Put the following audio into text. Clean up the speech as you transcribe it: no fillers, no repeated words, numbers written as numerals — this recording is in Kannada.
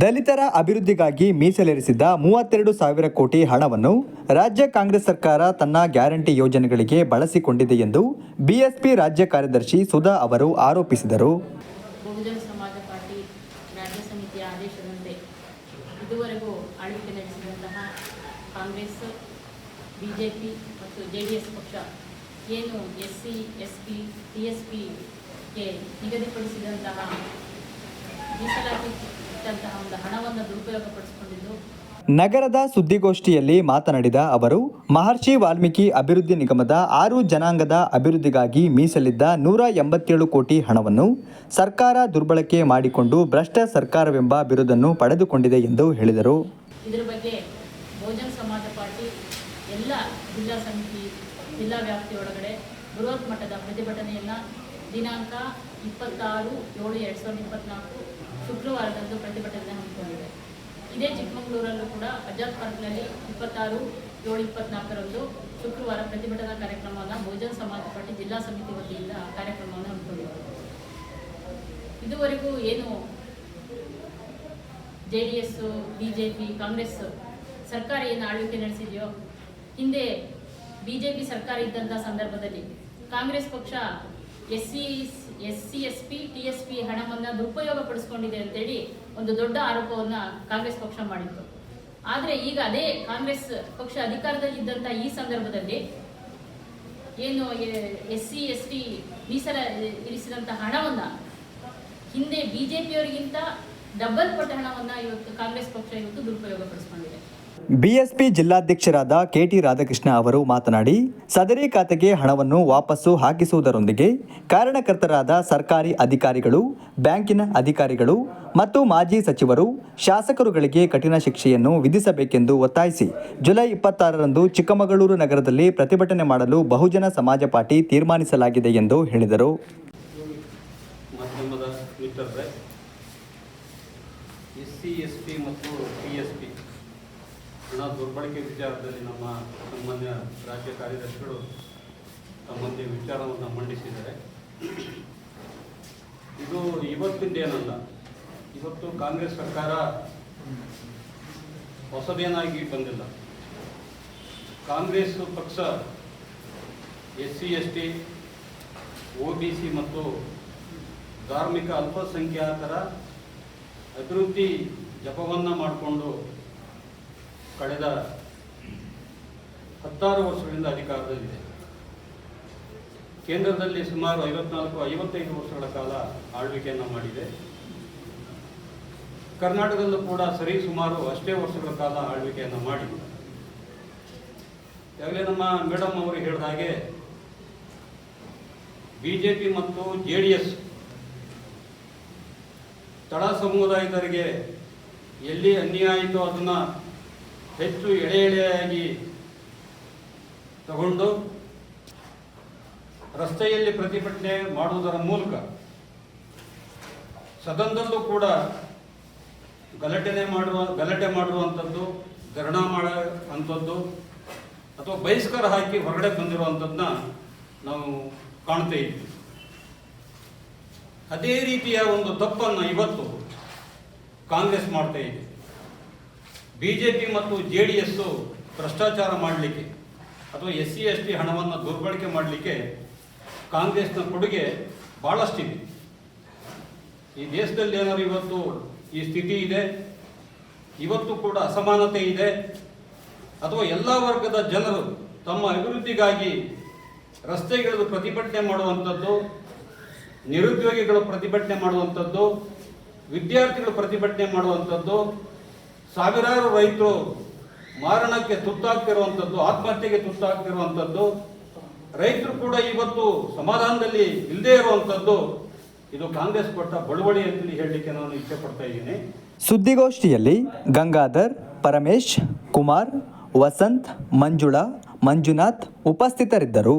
ದಲಿತರ ಅಭಿವೃದ್ಧಿಗಾಗಿ ಮೀಸಲಿರಿಸಿದ್ದ 32,000 ಕೋಟಿ ಹಣವನ್ನು ರಾಜ್ಯ ಕಾಂಗ್ರೆಸ್ ಸರ್ಕಾರ ತನ್ನ ಗ್ಯಾರಂಟಿ ಯೋಜನೆಗಳಿಗೆ ಬಳಸಿಕೊಂಡಿದೆ ಎಂದು ಬಿಎಸ್ಪಿ ರಾಜ್ಯ ಕಾರ್ಯದರ್ಶಿ ಸುಧಾ ಅವರು ಆರೋಪಿಸಿದರು. ಬಹುಜನ ಸಮಾಜ ಪಾರ್ಟಿ ರಾಜ್ಯ ಸಮಿತಿಯ ಆದೇಶದಂತೆ ಇದುವರೆಗೂ ಆಳ್ವಿಕೆ ನಡೆಸಿದಂತಹ ಕಾಂಗ್ರೆಸ್, ಬಿಜೆಪಿ ಮತ್ತು ಜೆಡಿಎಸ್ ಪಕ್ಷ ಏನು ಎಸ್ಸಿ, ಎಸ್ಪಿ, ಟಿಎಸ್ಪಿಗೆ ನಿಗದಿಪಡಿಸಿದಂತಹ ಮೀಸಲಾತಿದ್ದಂತಹ ಒಂದು ಹಣವನ್ನು ದುರುಪಯೋಗಪಡಿಸಿಕೊಂಡಿದ್ದು. ನಗರದ ಸುದ್ದಿಗೋಷ್ಠಿಯಲ್ಲಿ ಮಾತನಾಡಿದ ಅವರು, ಮಹರ್ಷಿ ವಾಲ್ಮೀಕಿ ಅಭಿವೃದ್ಧಿ ನಿಗಮದ 6 ಜನಾಂಗದ ಅಭಿವೃದ್ಧಿಗಾಗಿ ಮೀಸಲಿದ್ದ 187 ಕೋಟಿ ಹಣವನ್ನು ಸರ್ಕಾರ ದುರ್ಬಳಕೆ ಮಾಡಿಕೊಂಡು ಭ್ರಷ್ಟ ಸರ್ಕಾರವೆಂಬ ಬಿರುದನ್ನು ಪಡೆದುಕೊಂಡಿದೆ ಎಂದು ಹೇಳಿದರು. ಇದರ ಬಗ್ಗೆ ಬಹುಜನ ಸಮಾಜ ಪಾರ್ಟಿ ಎಲ್ಲ ಜಿಲ್ಲಾ ಸಮಿತಿ, ಜಿಲ್ಲಾ ವ್ಯಾಪ್ತಿಯೊಳಗಡೆ ಬೃಹತ್ ಮಟ್ಟದ ಪ್ರತಿಭಟನೆಯನ್ನು ದಿನಾಂಕ 26/7/2024 ಶುಕ್ರವಾರದಂದು ಪ್ರತಿಭಟನೆ ಹಮ್ಮಿಕೊಂಡಿದೆ. ಇದೇ ಚಿಕ್ಕಮಗಳೂರಲ್ಲೂ ಕೂಡ ಆಜಾದ್ ಪಾರ್ಕ್ನಲ್ಲಿ 26/7/24 ಶುಕ್ರವಾರ ಪ್ರತಿಭಟನಾ ಕಾರ್ಯಕ್ರಮವನ್ನು ಬಹುಜನ ಸಮಾಜ ಪಾರ್ಟಿ ಜಿಲ್ಲಾ ಸಮಿತಿ ವತಿಯಿಂದ ಕಾರ್ಯಕ್ರಮವನ್ನು ಹಮ್ಮಿಕೊಂಡಿದೆ. ಇದುವರೆಗೂ ಏನು JDS, ಬಿಜೆಪಿ, ಕಾಂಗ್ರೆಸ್ ಸರ್ಕಾರ ಏನು ಆಳ್ವಿಕೆ ನಡೆಸಿದೆಯೋ, ಹಿಂದೆ ಬಿಜೆಪಿ ಸರ್ಕಾರ ಇದ್ದಂಥ ಸಂದರ್ಭದಲ್ಲಿ ಕಾಂಗ್ರೆಸ್ ಪಕ್ಷ SC, SP, TSP ಹಣವನ್ನು ದುರುಪಯೋಗಪಡಿಸಿಕೊಂಡಿದೆ ಅಂತೇಳಿ ಒಂದು ದೊಡ್ಡ ಆರೋಪವನ್ನು ಕಾಂಗ್ರೆಸ್ ಪಕ್ಷ ಮಾಡಿತ್ತು. ಆದರೆ ಈಗ ಅದೇ ಕಾಂಗ್ರೆಸ್ ಪಕ್ಷ ಅಧಿಕಾರದಲ್ಲಿದ್ದಂಥ ಈ ಸಂದರ್ಭದಲ್ಲಿ ಏನು SC, ST ಇರಿಸಿದಂಥ ಹಣವನ್ನು ಹಿಂದೆ ಬಿಜೆಪಿಯವರಿಗಿಂತ ಡಬಲ್ ಪಟ್ಟು ಹಣವನ್ನು ಇವತ್ತು ಕಾಂಗ್ರೆಸ್ ಪಕ್ಷ ದುರುಪಯೋಗಪಡಿಸಿಕೊಂಡಿದೆ. ಬಿಎಸ್ಪಿ ಜಿಲ್ಲಾಧ್ಯಕ್ಷರಾದ KT ರಾಧಾಕೃಷ್ಣ ಅವರು ಮಾತನಾಡಿ, ಸದರಿ ಖಾತೆಗೆ ಹಣವನ್ನು ವಾಪಸ್ಸು ಹಾಕಿಸುವುದರೊಂದಿಗೆ ಕಾರಣಕರ್ತರಾದ ಸರ್ಕಾರಿ ಅಧಿಕಾರಿಗಳು, ಬ್ಯಾಂಕಿನ ಅಧಿಕಾರಿಗಳು ಮತ್ತು ಮಾಜಿ ಸಚಿವರು, ಶಾಸಕರುಗಳಿಗೆ ಕಠಿಣ ಶಿಕ್ಷೆಯನ್ನು ವಿಧಿಸಬೇಕೆಂದು ಒತ್ತಾಯಿಸಿ ಜುಲೈ 26ರಂದು ಚಿಕ್ಕಮಗಳೂರು ನಗರದಲ್ಲಿ ಪ್ರತಿಭಟನೆ ಮಾಡಲು ಬಹುಜನ ಸಮಾಜ ಪಾರ್ಟಿ ತೀರ್ಮಾನಿಸಲಾಗಿದೆ ಎಂದು ಹೇಳಿದರು. SC, SP ಮತ್ತು TSP ಹಣ ದುರ್ಬಳಕೆ ವಿಚಾರದಲ್ಲಿ ನಮ್ಮ ಸಾಮಾನ್ಯ ರಾಜ್ಯ ಕಾರ್ಯದರ್ಶಿಗಳು ತಮ್ಮದೇ ವಿಚಾರವನ್ನು ಮಂಡಿಸಿದ್ದಾರೆ. ಇದು ಇವತ್ತಿಂದೇನಲ್ಲ, ಇವತ್ತು ಕಾಂಗ್ರೆಸ್ ಸರ್ಕಾರ ಹೊಸದೇನಾಗಿ ಬಂದಿಲ್ಲ. ಕಾಂಗ್ರೆಸ್ ಪಕ್ಷ SC, ST, OBC ಮತ್ತು ಧಾರ್ಮಿಕ ಅಲ್ಪಸಂಖ್ಯಾತರ ಅಭಿವೃದ್ಧಿ ಜಪವನ್ನು ಮಾಡಿಕೊಂಡು ಕಳೆದ 16 ವರ್ಷಗಳಿಂದ ಅಧಿಕಾರದಲ್ಲಿದೆ. ಕೇಂದ್ರದಲ್ಲಿ ಸುಮಾರು 54-55 ವರ್ಷಗಳ ಕಾಲ ಆಳ್ವಿಕೆಯನ್ನು ಮಾಡಿದೆ. ಕರ್ನಾಟಕದಲ್ಲೂ ಕೂಡ ಸರಿ ಸುಮಾರು ಅಷ್ಟೇ ವರ್ಷಗಳ ಕಾಲ ಆಳ್ವಿಕೆಯನ್ನು ಮಾಡಿದೆ. ಈಗಾಗಲೇ ನಮ್ಮ ಮೇಡಮ್ ಅವರು ಹೇಳಿದ ಹಾಗೆ ಬಿಜೆಪಿ ಮತ್ತು JDS ತಳ ಸಮುದಾಯದವರಿಗೆ ಎಲ್ಲಿ ಅನ್ಯಾಯ ಆಯಿತೋ ಅದನ್ನು ಹೆಚ್ಚು ಎಳೆಯಾಗಿ ತಗೊಂಡು ರಸ್ತೆಯಲ್ಲಿ ಪ್ರತಿಭಟನೆ ಮಾಡುವುದರ ಮೂಲಕ ಸದನದಲ್ಲೂ ಕೂಡ ಗಲಾಟೆ ಮಾಡುವಂಥದ್ದು, ಧರಣ ಮಾಡುವಂಥದ್ದು ಅಥವಾ ಬಹಿಷ್ಕಾರ ಹಾಕಿ ಹೊರಗಡೆ ಬಂದಿರುವಂಥದ್ದನ್ನ ನಾವು ಕಾಣ್ತಾ ಇದ್ವಿ. ಅದೇ ರೀತಿಯ ಒಂದು ತಪ್ಪನ್ನು ಇವತ್ತು ಕಾಂಗ್ರೆಸ್ ಮಾಡ್ತಾ ಇದೆ. ಬಿಜೆಪಿ ಮತ್ತು JDS ಭ್ರಷ್ಟಾಚಾರ ಮಾಡಲಿಕ್ಕೆ ಅಥವಾ SC, ST ಹಣವನ್ನು ದುರ್ಬಳಕೆ ಮಾಡಲಿಕ್ಕೆ ಕಾಂಗ್ರೆಸ್ನ ಕೊಡುಗೆ ಭಾಳಷ್ಟಿದೆ. ಈ ದೇಶದಲ್ಲಿ ಏನಾದ್ರು ಇವತ್ತು ಈ ಸ್ಥಿತಿ ಇದೆ, ಇವತ್ತು ಕೂಡ ಅಸಮಾನತೆ ಇದೆ, ಅಥವಾ ಎಲ್ಲ ವರ್ಗದ ಜನರು ತಮ್ಮ ಅಭಿವೃದ್ಧಿಗಾಗಿ ರಸ್ತೆಗಿಳಿದು ಪ್ರತಿಭಟನೆ ಮಾಡುವಂಥದ್ದು, ನಿರುದ್ಯೋಗಿಗಳು ಪ್ರತಿಭಟನೆ ಮಾಡುವಂಥದ್ದು, ವಿದ್ಯಾರ್ಥಿಗಳು ಪ್ರತಿಭಟನೆ ಮಾಡುವಂಥದ್ದು, ಸಾವಿರಾರು ರೈತರು ಮಾರಣಕ್ಕೆ ತುತ್ತಾಗ್ತಿರುವಂಥದ್ದು, ಆತ್ಮಹತ್ಯೆಗೆ ತುತ್ತಾಗ್ತಿರುವಂಥದ್ದು, ರೈತರು ಕೂಡ ಇವತ್ತು ಸಮಾಧಾನದಲ್ಲಿ ಇಲ್ಲದೇ ಇರುವಂಥದ್ದು, ಇದು ಕಾಂಗ್ರೆಸ್ ಕೊಟ್ಟ ಬಳುವಳಿ ಅಂತೇಳಿ ಹೇಳಲಿಕ್ಕೆ ನಾನು ಇಚ್ಛೆ ಪಡ್ತಾ ಇದ್ದೀನಿ. ಸುದ್ದಿಗೋಷ್ಠಿಯಲ್ಲಿ ಗಂಗಾಧರ್, ಪರಮೇಶ್, ಕುಮಾರ್, ವಸಂತ್, ಮಂಜುಳಾ, ಮಂಜುನಾಥ್ ಉಪಸ್ಥಿತರಿದ್ದರು.